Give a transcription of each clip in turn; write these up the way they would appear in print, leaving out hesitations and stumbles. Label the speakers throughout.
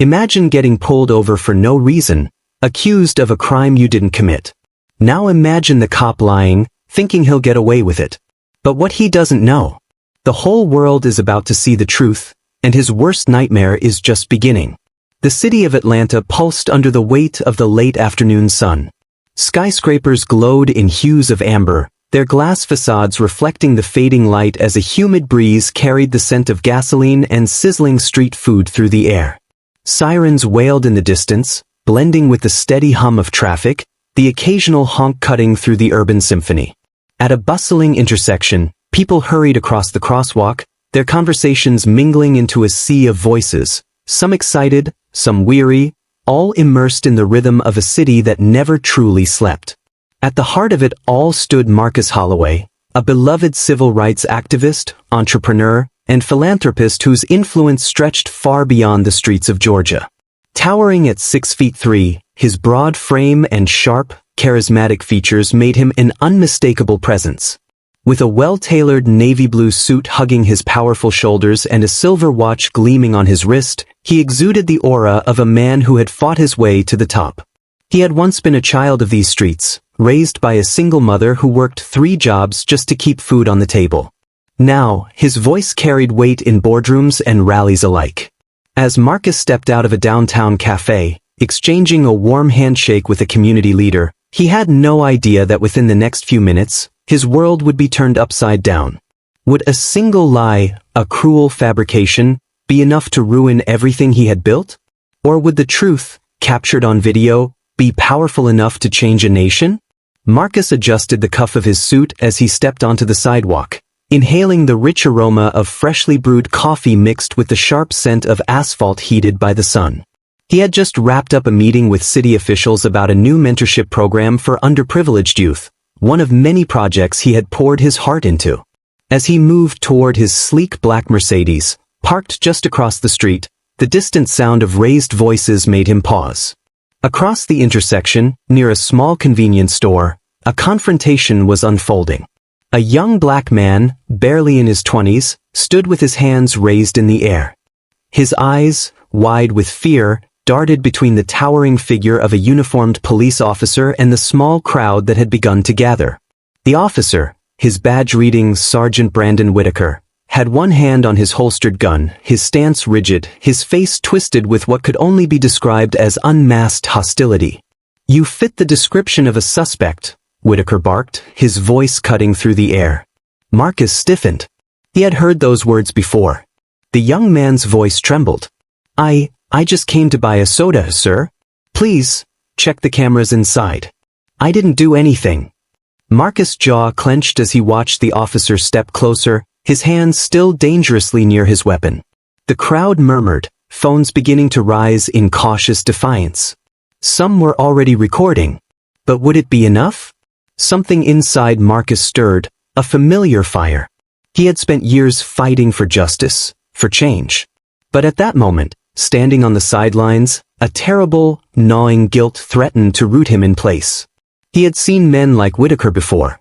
Speaker 1: Imagine getting pulled over for no reason, accused of a crime you didn't commit. Now imagine the cop lying, thinking he'll get away with it. But what he doesn't know. The whole world is about to see the truth, and his worst nightmare is just beginning. The city of Atlanta pulsed under the weight of the late afternoon sun. Skyscrapers glowed in hues of amber, their glass facades reflecting the fading light as a humid breeze carried the scent of gasoline and sizzling street food through the air. Sirens wailed in the distance, blending with the steady hum of traffic, the occasional honk cutting through the urban symphony. At a bustling intersection, people hurried across the crosswalk, their conversations mingling into a sea of voices, some excited, some weary, all immersed in the rhythm of a city that never truly slept. At the heart of it all stood Marcus Holloway, a beloved civil rights activist, entrepreneur, and philanthropist whose influence stretched far beyond the streets of Georgia. Towering at 6'3", his broad frame and sharp, charismatic features made him an unmistakable presence. With a well-tailored navy blue suit hugging his powerful shoulders and a silver watch gleaming on his wrist, he exuded the aura of a man who had fought his way to the top. He had once been a child of these streets, raised by a single mother who worked 3 jobs just to keep food on the table. Now, his voice carried weight in boardrooms and rallies alike. As Marcus stepped out of a downtown cafe, exchanging a warm handshake with a community leader, he had no idea that within the next few minutes, his world would be turned upside down. Would a single lie, a cruel fabrication, be enough to ruin everything he had built? Or would the truth, captured on video, be powerful enough to change a nation? Marcus adjusted the cuff of his suit as he stepped onto the sidewalk, inhaling the rich aroma of freshly brewed coffee mixed with the sharp scent of asphalt heated by the sun. He had just wrapped up a meeting with city officials about a new mentorship program for underprivileged youth, one of many projects he had poured his heart into. As he moved toward his sleek black Mercedes, parked just across the street, the distant sound of raised voices made him pause. Across the intersection, near a small convenience store, a confrontation was unfolding. A young black man, barely in his 20s, stood with his hands raised in the air. His eyes, wide with fear, darted between the towering figure of a uniformed police officer and the small crowd that had begun to gather. The officer, his badge reading Sergeant Brandon Whitaker, had one hand on his holstered gun, his stance rigid, his face twisted with what could only be described as unmasked hostility. "You fit the description of a suspect," Whitaker barked, his voice cutting through the air. Marcus stiffened. He had heard those words before. The young man's voice trembled. I just came to buy a soda, sir. Please, check the cameras inside. I didn't do anything." Marcus' jaw clenched as he watched the officer step closer, his hands still dangerously near his weapon. The crowd murmured, phones beginning to rise in cautious defiance. Some were already recording. But would it be enough? Something inside Marcus stirred, a familiar fire. He had spent years fighting for justice, for change. But at that moment, standing on the sidelines, a terrible, gnawing guilt threatened to root him in place. He had seen men like Whitaker before.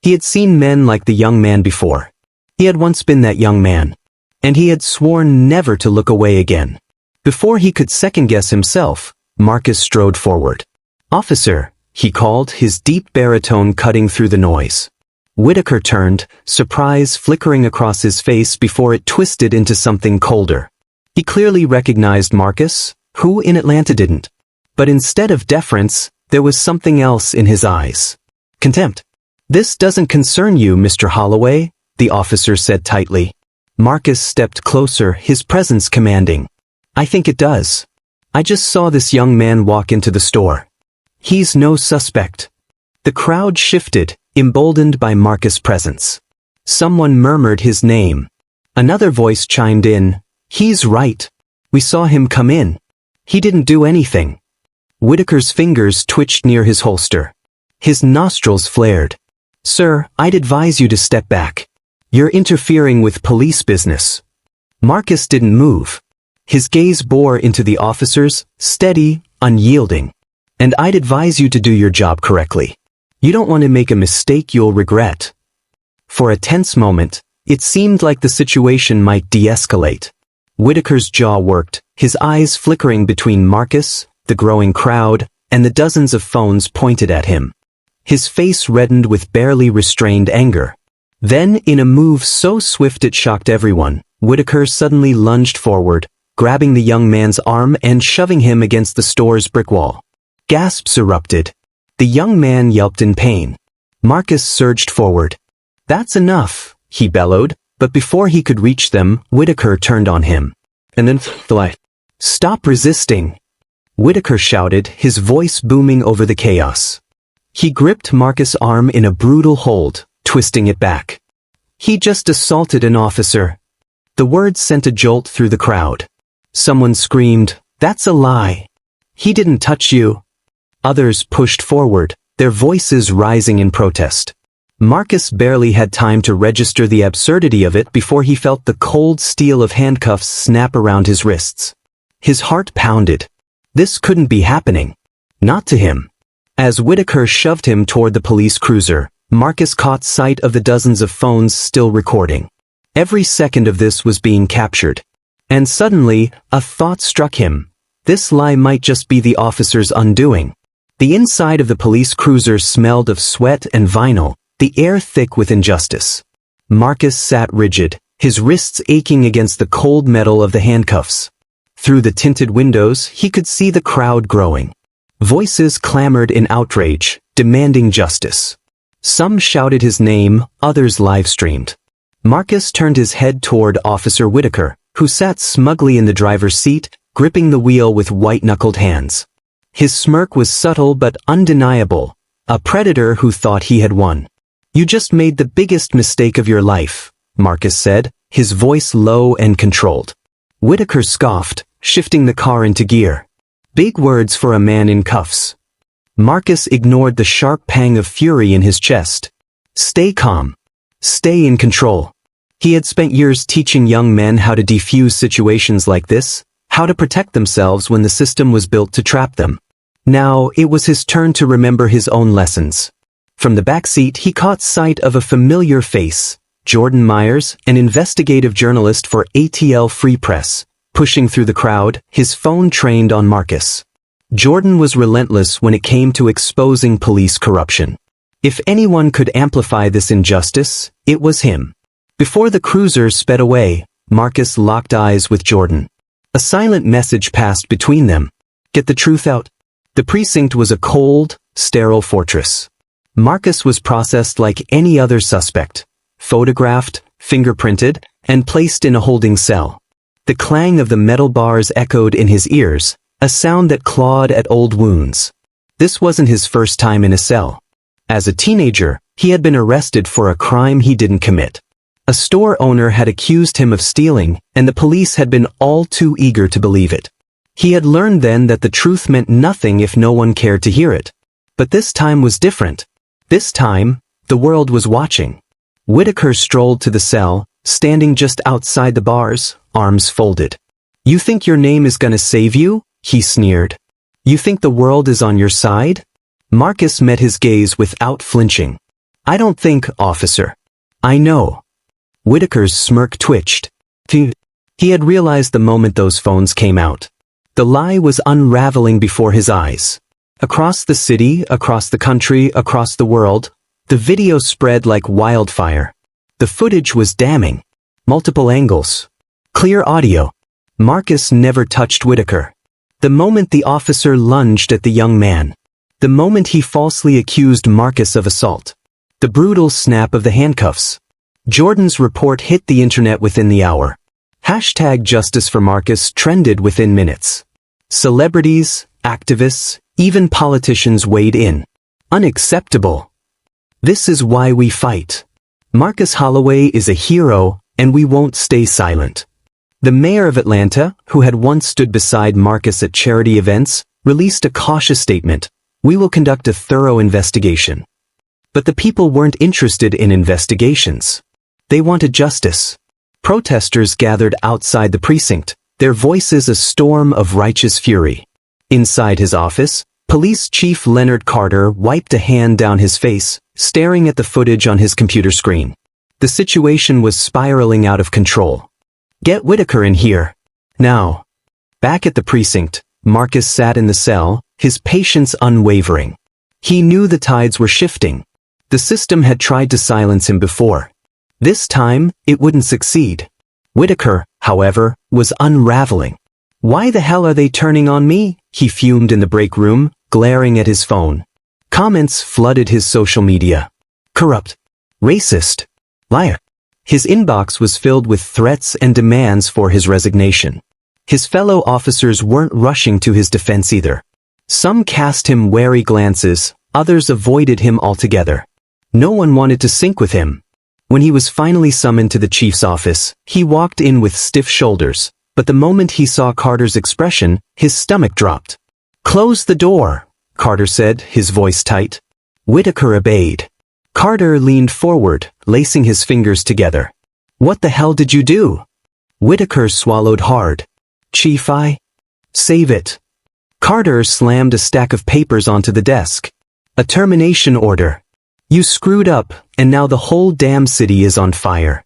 Speaker 1: He had seen men like the young man before. He had once been that young man. And he had sworn never to look away again. Before he could second-guess himself, Marcus strode forward. "Officer," he called, his deep baritone cutting through the noise. Whitaker turned, surprise flickering across his face before it twisted into something colder. He clearly recognized Marcus, who in Atlanta didn't. But instead of deference, there was something else in his eyes. Contempt. "This doesn't concern you, Mr. Holloway," the officer said tightly. Marcus stepped closer, his presence commanding. "I think it does. I just saw this young man walk into the store. He's no suspect." The crowd shifted, emboldened by Marcus' presence. Someone murmured his name. Another voice chimed in. "He's right. We saw him come in. He didn't do anything." Whitaker's fingers twitched near his holster. His nostrils flared. "Sir, I'd advise you to step back. You're interfering with police business." Marcus didn't move. His gaze bore into the officer's, steady, unyielding. "And I'd advise you to do your job correctly. You don't want to make a mistake you'll regret." For a tense moment, it seemed like the situation might de-escalate. Whitaker's jaw worked, his eyes flickering between Marcus, the growing crowd, and the dozens of phones pointed at him. His face reddened with barely restrained anger. Then, in a move so swift it shocked everyone, Whitaker suddenly lunged forward, grabbing the young man's arm and shoving him against the store's brick wall. Gasps erupted. The young man yelped in pain. Marcus surged forward. "That's enough," he bellowed, but before he could reach them, Whitaker turned on him. And then, "Stop resisting!" Whitaker shouted, his voice booming over the chaos. He gripped Marcus' arm in a brutal hold, twisting it back. "He just assaulted an officer." The words sent a jolt through the crowd. Someone screamed, "That's a lie. He didn't touch you." Others pushed forward, their voices rising in protest. Marcus barely had time to register the absurdity of it before he felt the cold steel of handcuffs snap around his wrists. His heart pounded. This couldn't be happening. Not to him. As Whitaker shoved him toward the police cruiser, Marcus caught sight of the dozens of phones still recording. Every second of this was being captured. And suddenly, a thought struck him. This lie might just be the officer's undoing. The inside of the police cruiser smelled of sweat and vinyl, the air thick with injustice. Marcus sat rigid, his wrists aching against the cold metal of the handcuffs. Through the tinted windows, he could see the crowd growing. Voices clamored in outrage, demanding justice. Some shouted his name, others live-streamed. Marcus turned his head toward Officer Whitaker, who sat smugly in the driver's seat, gripping the wheel with white-knuckled hands. His smirk was subtle but undeniable, a predator who thought he had won. "You just made the biggest mistake of your life," Marcus said, his voice low and controlled. Whitaker scoffed, shifting the car into gear. Big words for a man in cuffs. Marcus ignored the sharp pang of fury in his chest. Stay calm. Stay in control. He had spent years teaching young men how to defuse situations like this, how to protect themselves when the system was built to trap them. Now, it was his turn to remember his own lessons. From the back seat, he caught sight of a familiar face, Jordan Myers, an investigative journalist for ATL Free Press, pushing through the crowd, his phone trained on Marcus. Jordan was relentless when it came to exposing police corruption. If anyone could amplify this injustice, it was him. Before the cruiser sped away, Marcus locked eyes with Jordan. A silent message passed between them. Get the truth out. The precinct was a cold, sterile fortress. Marcus was processed like any other suspect, photographed, fingerprinted, and placed in a holding cell. The clang of the metal bars echoed in his ears, a sound that clawed at old wounds. This wasn't his first time in a cell. As a teenager, he had been arrested for a crime he didn't commit. A store owner had accused him of stealing, and the police had been all too eager to believe it. He had learned then that the truth meant nothing if no one cared to hear it. But this time was different. This time, the world was watching. Whitaker strolled to the cell, standing just outside the bars, arms folded. "You think your name is gonna save you?" he sneered. "You think the world is on your side?" Marcus met his gaze without flinching. "I don't think, officer. I know." Whitaker's smirk twitched. He had realized the moment those phones came out. The lie was unraveling before his eyes. Across the city, across the country, across the world, the video spread like wildfire. The footage was damning. Multiple angles. Clear audio. Marcus never touched Whitaker. The moment the officer lunged at the young man. The moment he falsely accused Marcus of assault. The brutal snap of the handcuffs. Jordan's report hit the internet within the hour. #Justice for Marcus trended within minutes. Celebrities, activists, even politicians weighed in. Unacceptable. This is why we fight. Marcus Holloway is a hero, and we won't stay silent. The mayor of Atlanta, who had once stood beside Marcus at charity events, released a cautious statement. "We will conduct a thorough investigation." But the people weren't interested in investigations. They wanted justice. Protesters gathered outside the precinct, their voices a storm of righteous fury. Inside his office, Police Chief Leonard Carter wiped a hand down his face, staring at the footage on his computer screen. The situation was spiraling out of control. "Get Whitaker in here. Now." Back at the precinct, Marcus sat in the cell, his patience unwavering. He knew the tides were shifting. The system had tried to silence him before. This time, it wouldn't succeed. Whitaker, however, was unraveling. Why the hell are they turning on me? He fumed in the break room, glaring at his phone. Comments flooded his social media. Corrupt. Racist. Liar. His inbox was filled with threats and demands for his resignation. His fellow officers weren't rushing to his defense either. Some cast him wary glances, others avoided him altogether. No one wanted to sync with him. When he was finally summoned to the chief's office, he walked in with stiff shoulders, but the moment he saw Carter's expression, his stomach dropped. "Close the door," Carter said, his voice tight. Whitaker obeyed. Carter leaned forward, lacing his fingers together. "What the hell did you do?" Whitaker swallowed hard. "Chief, save it." Carter slammed a stack of papers onto the desk. "A termination order. You screwed up, and now the whole damn city is on fire."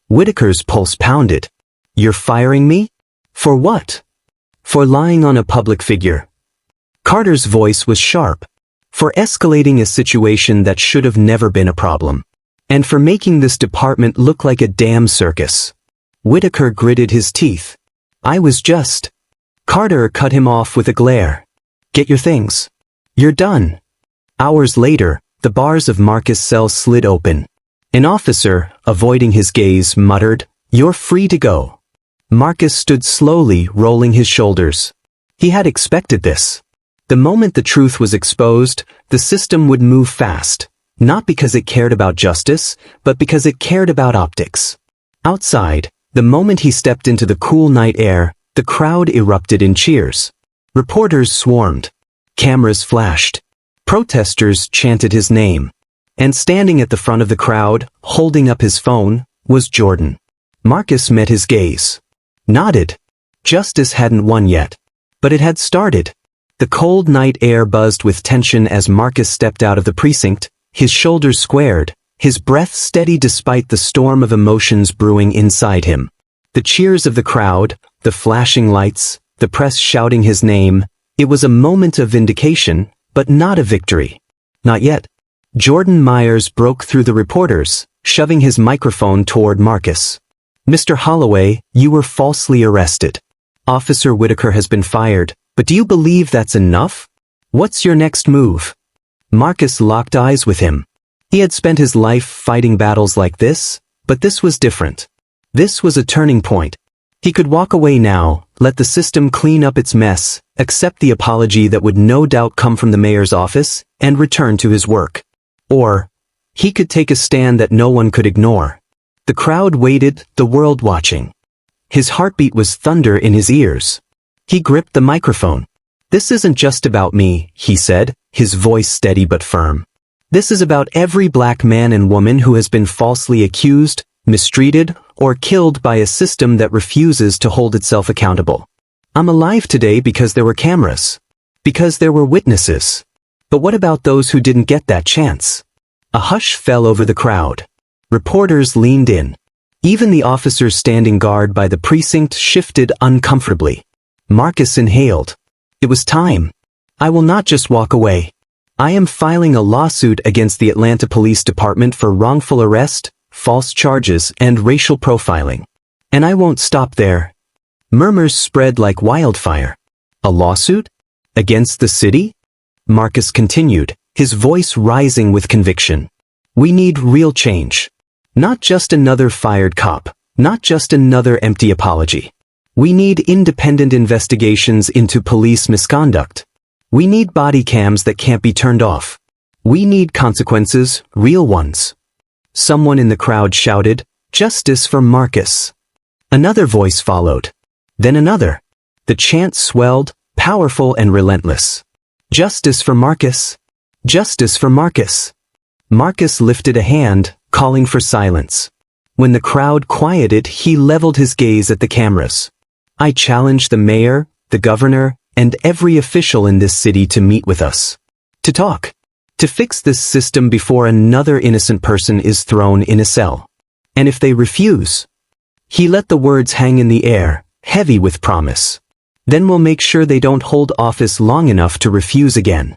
Speaker 1: Whitaker's pulse pounded. "You're firing me? For what?" "For lying on a public figure." Carter's voice was sharp. "For escalating a situation that should have never been a problem. And for making this department look like a damn circus." Whitaker gritted his teeth. "I was just..." Carter cut him off with a glare. "Get your things. You're done." Hours later, the bars of Marcus' cell slid open. An officer, avoiding his gaze, muttered, "You're free to go." Marcus stood slowly, rolling his shoulders. He had expected this. The moment the truth was exposed, the system would move fast, not because it cared about justice, but because it cared about optics. Outside, the moment he stepped into the cool night air, the crowd erupted in cheers. Reporters swarmed. Cameras flashed. Protesters chanted his name. And standing at the front of the crowd, holding up his phone, was Jordan. Marcus met his gaze. Nodded. Justice hadn't won yet. But it had started. The cold night air buzzed with tension as Marcus stepped out of the precinct, his shoulders squared, his breath steady despite the storm of emotions brewing inside him. The cheers of the crowd, the flashing lights, the press shouting his name, it was a moment of vindication, but not a victory. Not yet. Jordan Myers broke through the reporters, shoving his microphone toward Marcus. "Mr. Holloway, you were falsely arrested. Officer Whitaker has been fired, but do you believe that's enough? What's your next move?" Marcus locked eyes with him. He had spent his life fighting battles like this, but this was different. This was a turning point. He could walk away now, let the system clean up its mess, accept the apology that would no doubt come from the mayor's office, and return to his work. Or, he could take a stand that no one could ignore. The crowd waited, the world watching. His heartbeat was thunder in his ears. He gripped the microphone. "This isn't just about me," he said, his voice steady but firm. "This is about every black man and woman who has been falsely accused, mistreated, or killed by a system that refuses to hold itself accountable. I'm alive today because there were cameras. Because there were witnesses. But what about those who didn't get that chance?" A hush fell over the crowd. Reporters leaned in. Even the officers standing guard by the precinct shifted uncomfortably. Marcus inhaled. It was time. "I will not just walk away. I am filing a lawsuit against the Atlanta Police Department for wrongful arrest, false charges, and racial profiling. And I won't stop there." Murmurs spread like wildfire. "A lawsuit? Against the city?" Marcus continued, his voice rising with conviction. "We need real change. Not just another fired cop, not just another empty apology. We need independent investigations into police misconduct. We need body cams that can't be turned off. We need consequences, real ones." Someone in the crowd shouted, "Justice for Marcus." Another voice followed. Then another. The chant swelled, powerful and relentless. "Justice for Marcus. Justice for Marcus." Marcus lifted a hand, calling for silence. When the crowd quieted, he leveled his gaze at the cameras. "I challenge the mayor, the governor, and every official in this city to meet with us. To talk. To fix this system before another innocent person is thrown in a cell. And if they refuse..." He let the words hang in the air, heavy with promise. Then we'll make sure they don't hold office long enough to refuse again.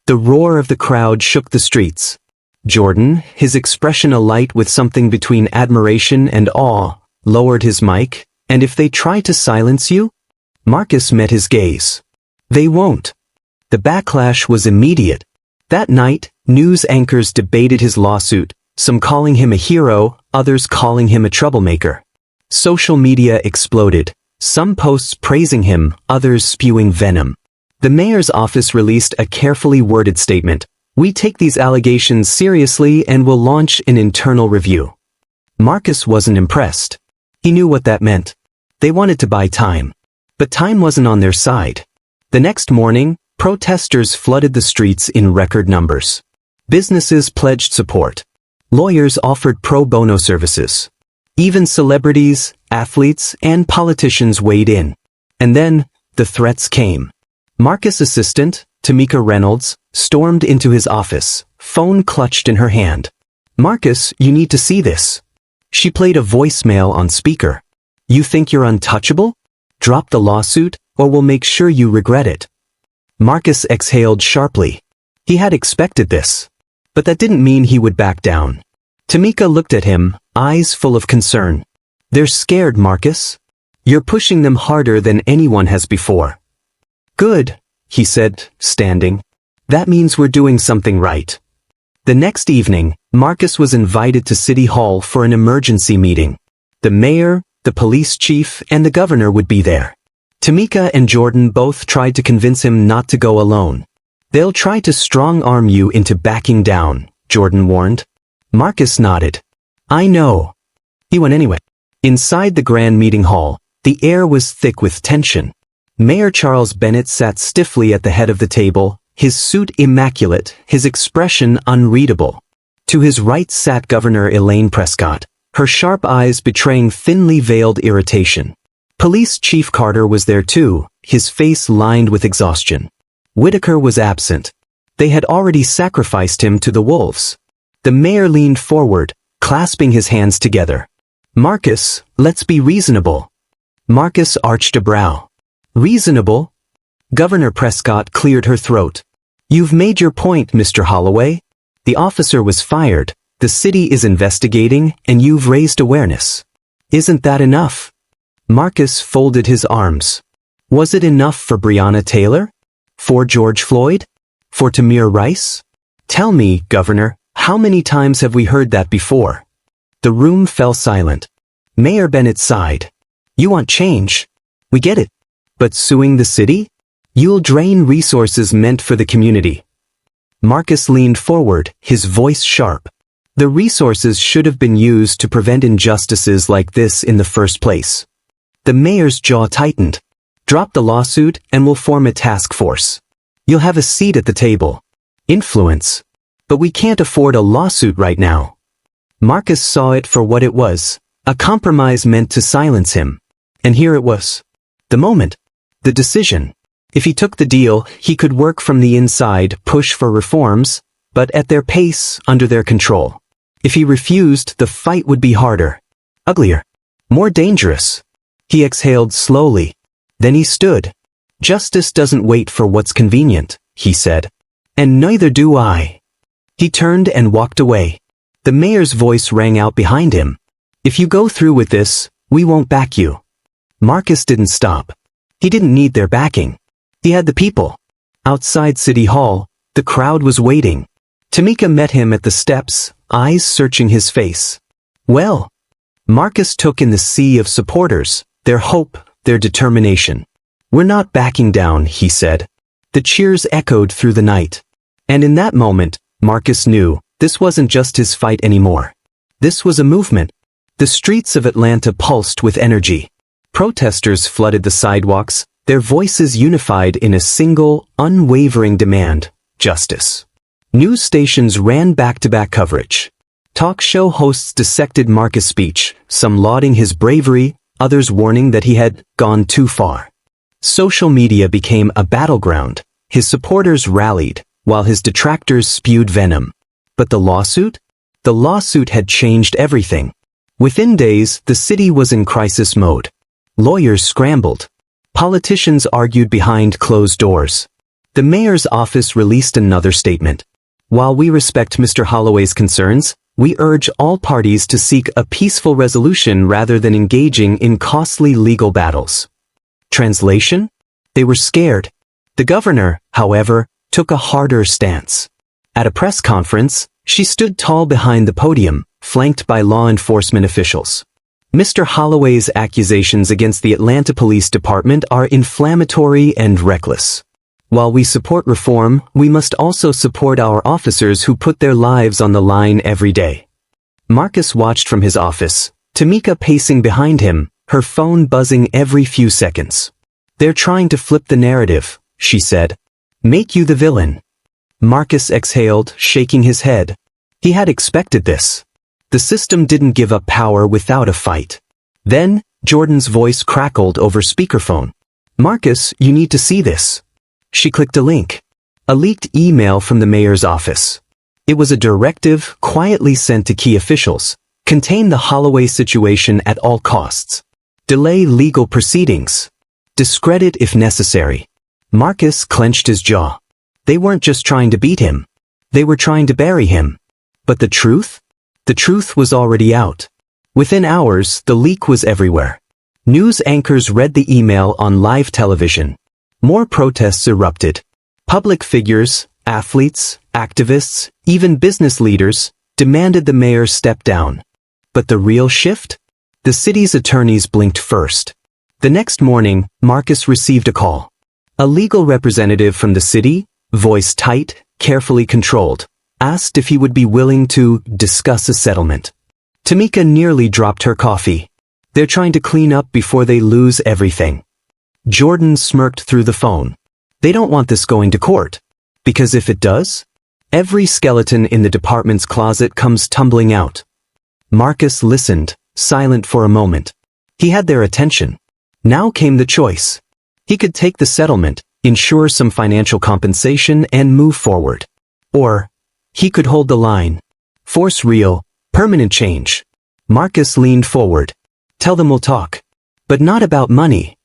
Speaker 1: The roar of the crowd shook the streets. Jordan, his expression alight with something between admiration and awe, lowered his mic. And if they try to silence you? Marcus met his gaze. They won't. The backlash was immediate. That night, news anchors debated his lawsuit, some calling him a hero, others calling him a troublemaker. Social media exploded, some posts praising him, others spewing venom. The mayor's office released a carefully worded statement. We take these allegations seriously and will launch an internal review. Marcus wasn't impressed. He knew what that meant. They wanted to buy time. But time wasn't on their side. The next morning, protesters flooded the streets in record numbers. Businesses pledged support. Lawyers offered pro bono services. Even celebrities, athletes, and politicians weighed in. And then, the threats came. Marcus' assistant, Tamika Reynolds, stormed into his office, phone clutched in her hand. Marcus, you need to see this. She played a voicemail on speaker. You think you're untouchable? Drop the lawsuit, or we'll make sure you regret it. Marcus exhaled sharply. He had expected this. But that didn't mean he would back down. Tamika looked at him, eyes full of concern. They're scared, Marcus. You're pushing them harder than anyone has before. Good, he said, standing. That means we're doing something right. The next evening, Marcus was invited to City Hall for an emergency meeting. The mayor, the police chief, and the governor would be there. Tamika and Jordan both tried to convince him not to go alone. They'll try to strong-arm you into backing down, Jordan warned. Marcus nodded. I know. He went anyway. Inside the grand meeting hall, the air was thick with tension. Mayor Charles Bennett sat stiffly at the head of the table, his suit immaculate, his expression unreadable. To his right sat Governor Elaine Prescott, her sharp eyes betraying thinly veiled irritation. Police Chief Carter was there too, his face lined with exhaustion. Whitaker was absent. They had already sacrificed him to the wolves. The mayor leaned forward, clasping his hands together. Marcus, let's be reasonable. Marcus arched a brow. Reasonable? Governor Prescott cleared her throat. You've made your point, Mr. Holloway. The officer was fired, the city is investigating, and you've raised awareness. Isn't that enough? Marcus folded his arms. Was it enough for Breonna Taylor? For George Floyd? For Tamir Rice? Tell me, Governor, how many times have we heard that before? The room fell silent. Mayor Bennett sighed. You want change? We get it. But suing the city? You'll drain resources meant for the community. Marcus leaned forward, his voice sharp. The resources should have been used to prevent injustices like this in the first place. The mayor's jaw tightened. Drop the lawsuit and we'll form a task force. You'll have a seat at the table. Influence. But we can't afford a lawsuit right now. Marcus saw it for what it was, a compromise meant to silence him. And here it was. The moment. The decision. If he took the deal, he could work from the inside, push for reforms, but at their pace, under their control. If he refused, the fight would be harder, uglier, more dangerous. He exhaled slowly. Then he stood. Justice doesn't wait for what's convenient, he said. And neither do I. He turned and walked away. The mayor's voice rang out behind him. If you go through with this, we won't back you. Marcus didn't stop. He didn't need their backing. He had the people. Outside City Hall, the crowd was waiting. Tamika met him at the steps, eyes searching his face. Well, Marcus took in the sea of supporters, their hope, their determination. We're not backing down, he said. The cheers echoed through the night. And in that moment, Marcus knew, this wasn't just his fight anymore. This was a movement. The streets of Atlanta pulsed with energy. Protesters flooded the sidewalks, their voices unified in a single, unwavering demand, justice. News stations ran back-to-back coverage. Talk show hosts dissected Marcus' speech, some lauding his bravery, others warning that he had gone too far. Social media became a battleground. His supporters rallied, while his detractors spewed venom. But the lawsuit? The lawsuit had changed everything. Within days, the city was in crisis mode. Lawyers scrambled. Politicians argued behind closed doors. The mayor's office released another statement. While we respect Mr. Holloway's concerns, we urge all parties to seek a peaceful resolution rather than engaging in costly legal battles. Translation? They were scared. The governor, however, took a harder stance. At a press conference, she stood tall behind the podium, flanked by law enforcement officials. Mr. Holloway's accusations against the Atlanta Police Department are inflammatory and reckless. While we support reform, we must also support our officers who put their lives on the line every day. Marcus watched from his office, Tamika pacing behind him, her phone buzzing every few seconds. They're trying to flip the narrative, she said. Make you the villain. Marcus exhaled, shaking his head. He had expected this. The system didn't give up power without a fight. Then, Jordan's voice crackled over speakerphone. Marcus, you need to see this. She clicked a link. A leaked email from the mayor's office. It was a directive quietly sent to key officials. Contain the Holloway situation at all costs. Delay legal proceedings. Discredit if necessary. Marcus clenched his jaw. They weren't just trying to beat him. They were trying to bury him. But the truth? The truth was already out. Within hours, the leak was everywhere. News anchors read the email on live television. More protests erupted. Public figures, athletes, activists, even business leaders, demanded the mayor step down. But the real shift? The city's attorneys blinked first. The next morning, Marcus received a call. A legal representative from the city, voice tight, carefully controlled, asked if he would be willing to discuss a settlement. Tamika nearly dropped her coffee. They're trying to clean up before they lose everything. Jordan smirked through the phone. They don't want this going to court. Because if it does, every skeleton in the department's closet comes tumbling out. Marcus listened, silent for a moment. He had their attention. Now came the choice. He could take the settlement, ensure some financial compensation, and move forward. Or, he could hold the line. Force real, permanent change. Marcus leaned forward. Tell them we'll talk. But not about money.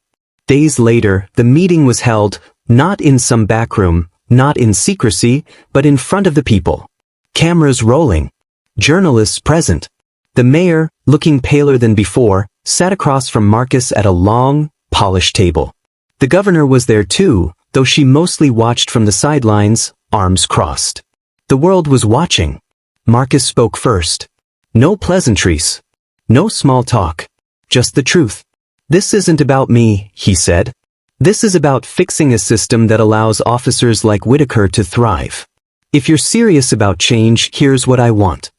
Speaker 1: Days later, the meeting was held, not in some back room, not in secrecy, but in front of the people. Cameras rolling. Journalists present. The mayor, looking paler than before, sat across from Marcus at a long, polished table. The governor was there too, though she mostly watched from the sidelines, arms crossed. The world was watching. Marcus spoke first. No pleasantries. No small talk. Just the truth. This isn't about me, he said. This is about fixing a system that allows officers like Whitaker to thrive. If you're serious about change, here's what I want.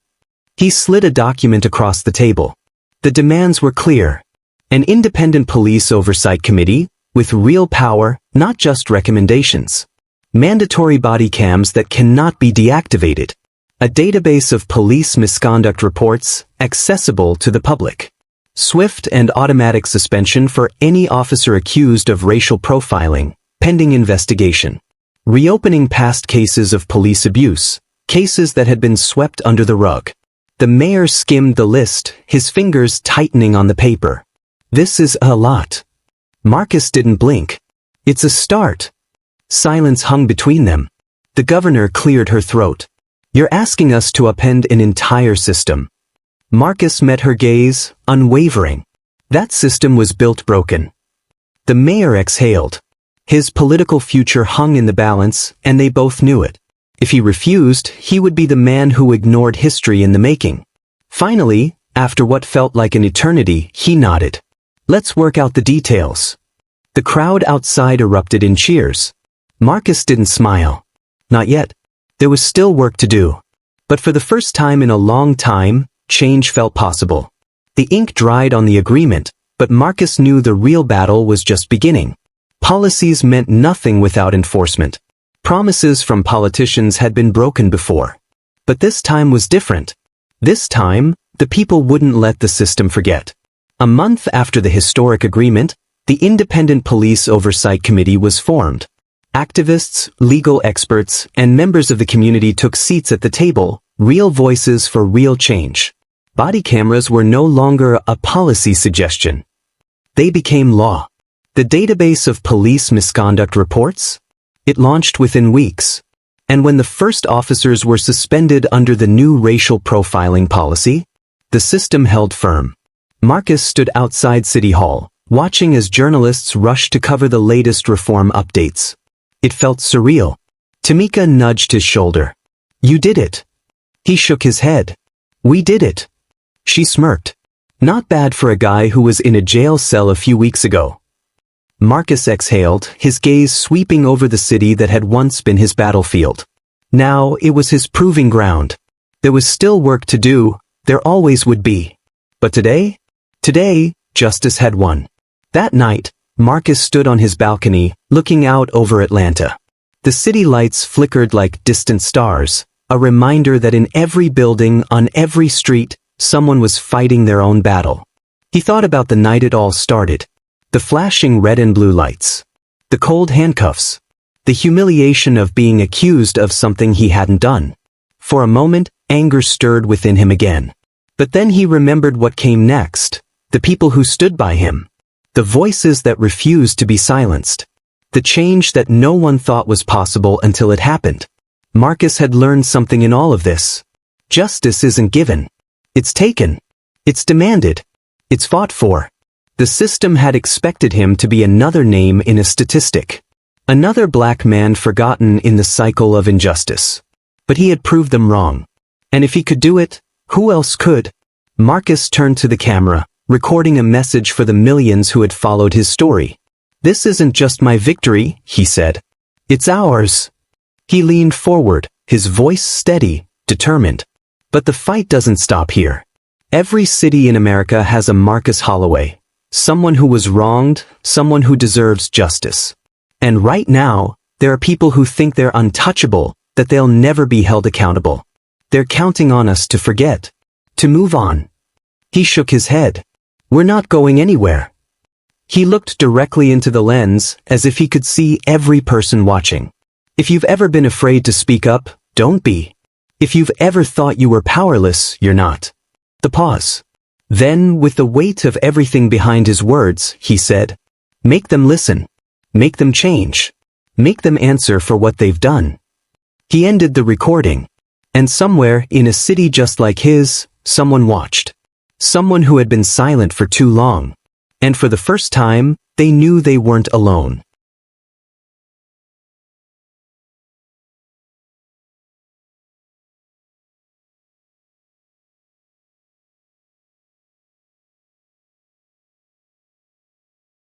Speaker 1: He slid a document across the table. The demands were clear. An independent police oversight committee, with real power, not just recommendations. Mandatory body cams that cannot be deactivated. A database of police misconduct reports, accessible to the public. Swift and automatic suspension for any officer accused of racial profiling, pending investigation. Reopening past cases of police abuse, cases that had been swept under the rug. The mayor skimmed the list, his fingers tightening on the paper. This is a lot. Marcus didn't blink. It's a start. Silence hung between them. The governor cleared her throat. You're asking us to upend an entire system. Marcus met her gaze, unwavering. That system was built broken. The mayor exhaled. His political future hung in the balance, and they both knew it. If he refused, he would be the man who ignored history in the making. Finally, after what felt like an eternity, he nodded. Let's work out the details. The crowd outside erupted in cheers. Marcus didn't smile. Not yet. There was still work to do. But for the first time in a long time, change felt possible. The ink dried on the agreement, but Marcus knew the real battle was just beginning. Policies meant nothing without enforcement. Promises from politicians had been broken before. But this time was different. This time, the people wouldn't let the system forget. A month after the historic agreement, the Independent Police Oversight Committee was formed. Activists, legal experts, and members of the community took seats at the table, real voices for real change. Body cameras were no longer a policy suggestion. They became law. The database of police misconduct reports? It launched within weeks. And when the first officers were suspended under the new racial profiling policy, the system held firm. Marcus stood outside City Hall, watching as journalists rushed to cover the latest reform updates. It felt surreal. Tamika nudged his shoulder. "You did it." He shook his head. "We did it." She smirked. Not bad for a guy who was in a jail cell a few weeks ago. Marcus exhaled, his gaze sweeping over the city that had once been his battlefield. Now it was his proving ground. There was still work to do, there always would be. But today, justice had won. That night, Marcus stood on his balcony, looking out over Atlanta. The city lights flickered like distant stars, a reminder that in every building, on every street, someone was fighting their own battle. He thought about the night it all started. The flashing red and blue lights. The cold handcuffs. The humiliation of being accused of something he hadn't done. For a moment, anger stirred within him again. But then he remembered what came next. The people who stood by him. The voices that refused to be silenced. The change that no one thought was possible until it happened. Marcus had learned something in all of this. Justice isn't given. It's taken. It's demanded. It's fought for. The system had expected him to be another name in a statistic. Another black man forgotten in the cycle of injustice. But he had proved them wrong. And if he could do it, who else could? Marcus turned to the camera, recording a message for the millions who had followed his story. "This isn't just my victory," he said. "It's ours." He leaned forward, his voice steady, determined. But the fight doesn't stop here. Every city in America has a Marcus Holloway. Someone who was wronged, someone who deserves justice. And right now, there are people who think they're untouchable, that they'll never be held accountable. They're counting on us to forget. To move on. He shook his head. "We're not going anywhere." He looked directly into the lens, as if he could see every person watching. If you've ever been afraid to speak up, don't be. If you've ever thought you were powerless, you're not. The pause. Then, with the weight of everything behind his words, he said, "Make them listen. Make them change. Make them answer for what they've done." He ended the recording. And somewhere, in a city just like his, someone watched. Someone who had been silent for too long. And for the first time, they knew they weren't alone.